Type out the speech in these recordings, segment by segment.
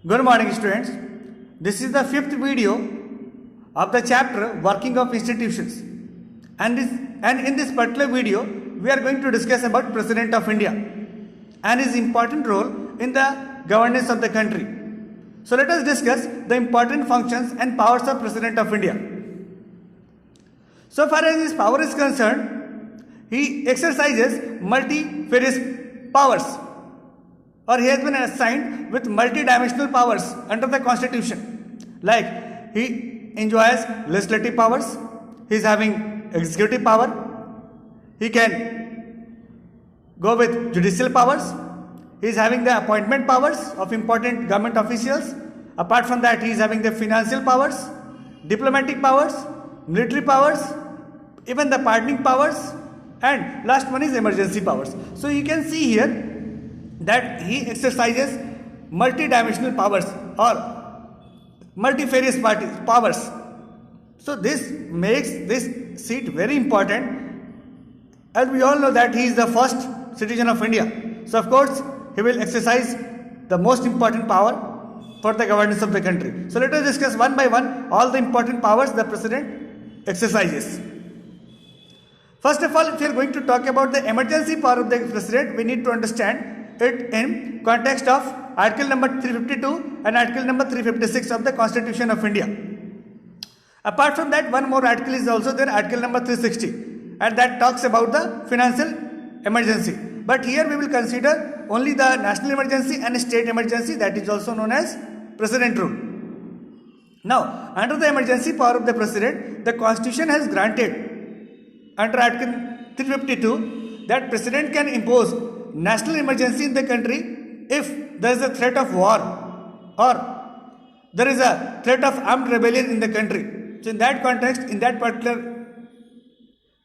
Good morning, students. This is the fifth video of the chapter Working of Institutions, and in this particular video we are going to discuss about President of India and his important role in the governance of the country. So let us discuss the important functions and powers of President of India. So far as his power is concerned, he exercises multifarious powers, or he has been assigned with multi-dimensional powers under the constitution. Like he enjoys legislative powers, he is having executive power, he can go with judicial powers, he is having the appointment powers of important government officials. Apart from that, he is having the financial powers, diplomatic powers, military powers, even the pardoning powers, and last one is emergency powers. So you can see here that he exercises multi-dimensional powers or multifarious powers. So this makes this seat very important, as we all know that he is the first citizen of India. So of course he will exercise the most important power for the governance of the country. So let us discuss one by one all the important powers the president exercises. First of all, if we are going to talk about the emergency power of the president, we need to understand it in context of article number 352 and article number 356 of the Constitution of India. Apart from that, one more article is also there, article number 360, and that talks about the financial emergency. But here we will consider only the national emergency and state emergency, that is also known as president rule. Now, under the emergency power of the president, the Constitution has granted under article 352 that president can impose national emergency in the country if there is a threat of war or there is a threat of armed rebellion in the country. So in that context, in that particular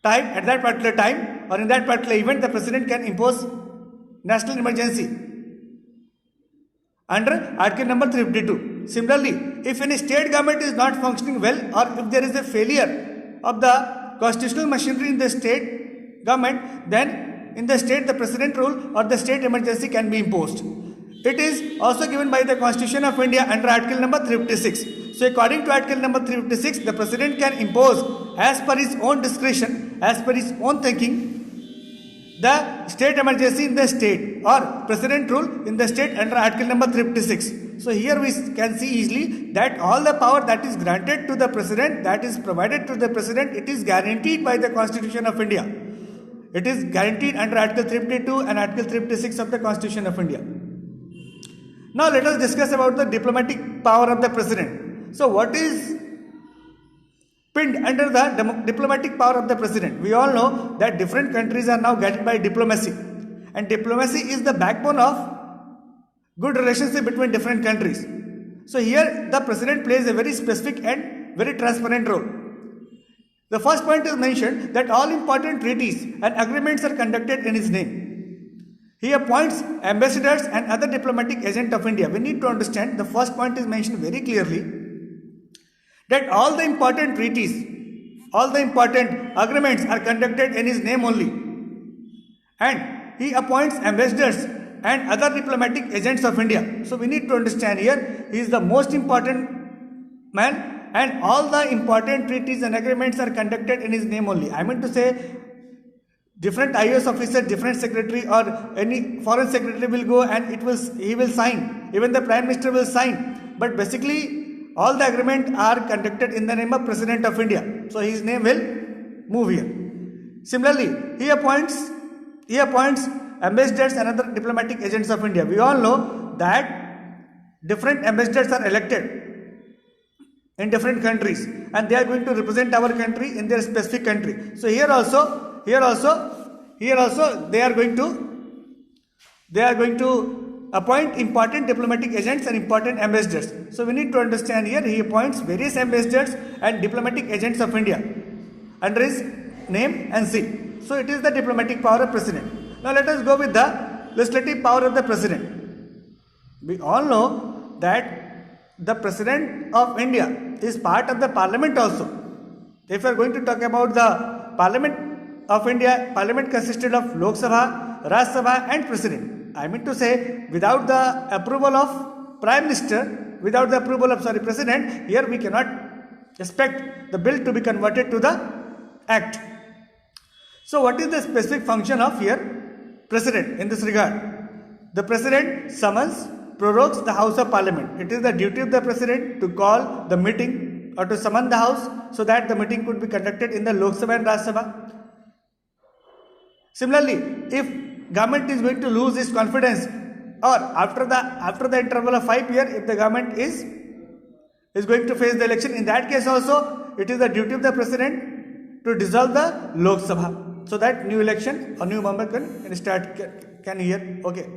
time, at that particular time or in that particular event, the president can impose national emergency under article number 352. Similarly, if any state government is not functioning well, or if there is a failure of the constitutional machinery in the state government, then in the state the president rule or the state emergency can be imposed. It is also given by the Constitution of India under article number 356. So according to article number 356, the president can impose as per his own discretion, as per his own thinking, the state emergency in the state or president rule in the state under article number 356. So here we can see easily that all the power that is granted to the president, that is provided to the president, it is guaranteed by the Constitution of India. It is guaranteed under article 352 and article 356 of the Constitution of India. Now let us discuss about the diplomatic power of the president. So what is pinned under the diplomatic power of the president? We all know that different countries are now guided by diplomacy, and diplomacy is the backbone of good relationship between different countries. So here the president plays a very specific and very transparent role. The first point is mentioned that all important treaties and agreements are conducted in his name. He appoints ambassadors and other diplomatic agents of India. We need to understand, the first point is mentioned very clearly, that all the important treaties, all the important agreements are conducted in his name only. And he appoints ambassadors and other diplomatic agents of India. So we need to understand here, he is the most important man, and all the important treaties and agreements are conducted in his name only. I mean to say, different IAS officer, different secretary or any foreign secretary will go and he will sign. Even the Prime Minister will sign. But basically, all the agreements are conducted in the name of President of India. So his name will move here. Similarly, he appoints ambassadors and other diplomatic agents of India. We all know that different ambassadors are elected in different countries, and they are going to represent our country in their specific country. So here also they are going to appoint important diplomatic agents and important ambassadors. So we need to understand here, he appoints various ambassadors and diplomatic agents of India under his name and seal. So it is the diplomatic power of president. Now let us go with the legislative power of the president. We all know that the president of India is part of the parliament also. If we are going to talk about the parliament of India, parliament consisted of Lok Sabha, Rajya Sabha and president. I mean to say, without the approval of Prime Minister, without the approval of President, here we cannot expect the bill to be converted to the Act. So what is the specific function of here President in this regard? The President summons, prorogues the House of Parliament. It is the duty of the President to call the meeting or to summon the House so that the meeting could be conducted in the Lok Sabha and Rajya Sabha. Similarly, if government is going to lose its confidence, or after the interval of 5 years, if the government is going to face the election, in that case also it is the duty of the President to dissolve the Lok Sabha so that new election or new member can hear. Okay.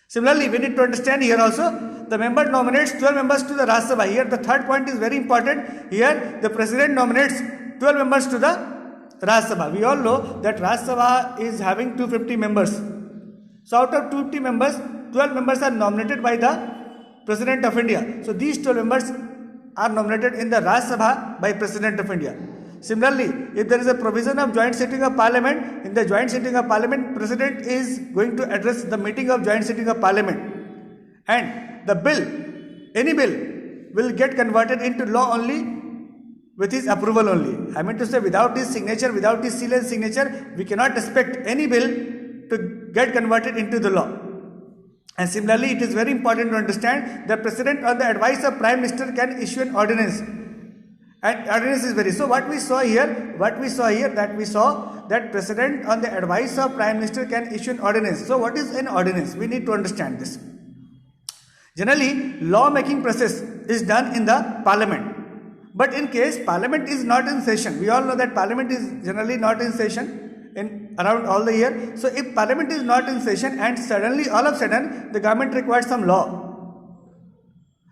Similarly, we need to understand here also the member nominates 12 members to the Rajya Sabha. Here the third point is very important. Here the President nominates 12 members to the Rajya Sabha. We all know that Rajya Sabha is having 250 members. So out of 250 members, 12 members are nominated by the President of India. So these 12 members are nominated in the Rajya Sabha by President of India. Similarly, if there is a provision of joint sitting of Parliament, in the joint sitting of Parliament, President is going to address the meeting of joint sitting of Parliament. And the bill, any bill, will get converted into law only with his approval only. I mean to say, without his signature, without his seal and signature, we cannot expect any bill to get converted into the law. And similarly, it is very important to understand that President on the advice of Prime Minister can issue an ordinance. And ordinance is very, so what we saw here that we saw that President on the advice of Prime Minister can issue an ordinance. So what is an ordinance? We need to understand this. Generally, law making process is done in the Parliament. But in case Parliament is not in session, we all know that Parliament is generally not in session in around all the year. So if Parliament is not in session and suddenly, all of a sudden, the government requires some law,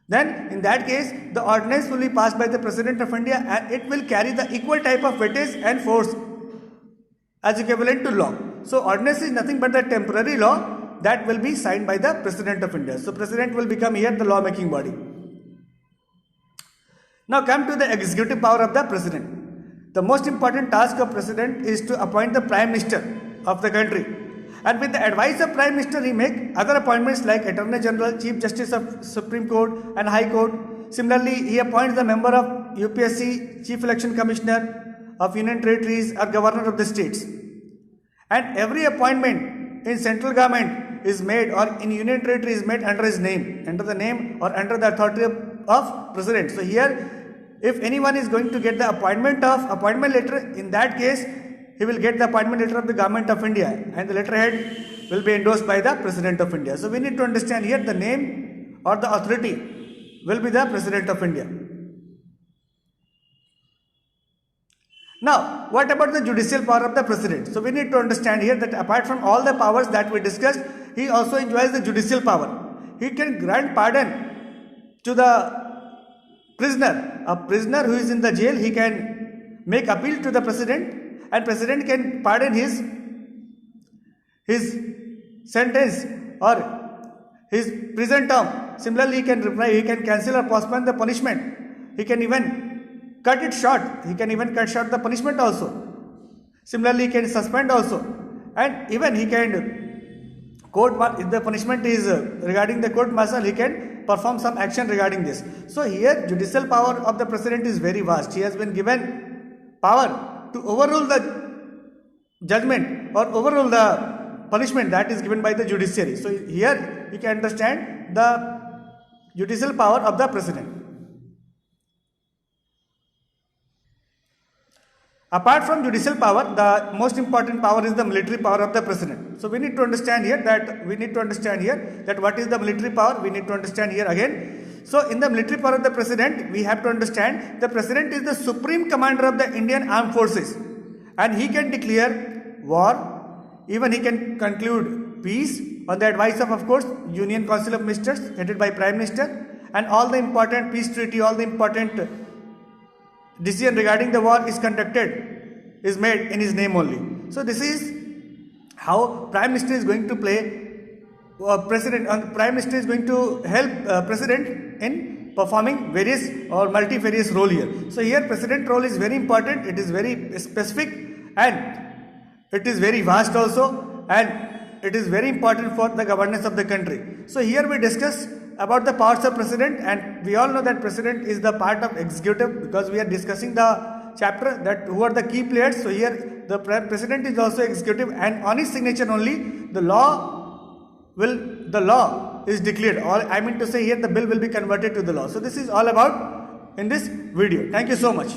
then in that case, the ordinance will be passed by the President of India and it will carry the equal type of weightage and force as equivalent to law. So ordinance is nothing but the temporary law that will be signed by the President of India. So President will become here the law making body. Now come to the executive power of the President. The most important task of President is to appoint the Prime Minister of the country. And with the advice of Prime Minister, he make other appointments like Attorney General, Chief Justice of Supreme Court and High Court. Similarly, he appoints the member of UPSC, Chief Election Commissioner of Union Territories or Governor of the states. And every appointment in central government is made or in Union Territory is made under his name, under the name or under the authority of President. So here, if anyone is going to get the appointment letter, in that case, he will get the appointment letter of the Government of India and the letterhead will be endorsed by the President of India. So we need to understand here the name or the authority will be the President of India. Now, what about the judicial power of the President? So we need to understand here that apart from all the powers that we discussed, he also enjoys the judicial power. He can grant pardon to the prisoner. A prisoner who is in the jail, he can make appeal to the President. And President can pardon his sentence or his prison term. Similarly, he can reply, he can cancel or postpone the punishment. He can even cut it short. He can even cut short the punishment also. Similarly, he can suspend also. And even he can if the punishment is regarding the court martial, he can perform some action regarding this. So here, judicial power of the President is very vast. He has been given power to overrule the judgment or overrule the punishment that is given by the judiciary. So here you can understand the judicial power of the President. Apart from judicial power, the most important power is the military power of the President. So we need to understand here that what is the military power. We need to understand here again. So in the military power of the President, we have to understand the President is the supreme commander of the Indian Armed Forces and he can declare war, even he can conclude peace on the advice of course, Union Council of Ministers headed by Prime Minister, and all the important peace treaty, all the important decision regarding the war is made in his name only. So this is how Prime Minister is going to play. Prime Minister is going to help President in performing various or multifarious role here. So here President role is very important. It is very specific and it is very vast also, and it is very important for the governance of the country. So here we discuss about the powers of president, and we all know that president is the part of executive, because we are discussing the chapter that who are the key players. So here the president is also executive, and on his signature only the law is declared, or I mean to say here the bill will be converted to the law. So this is all about in this video. Thank you so much.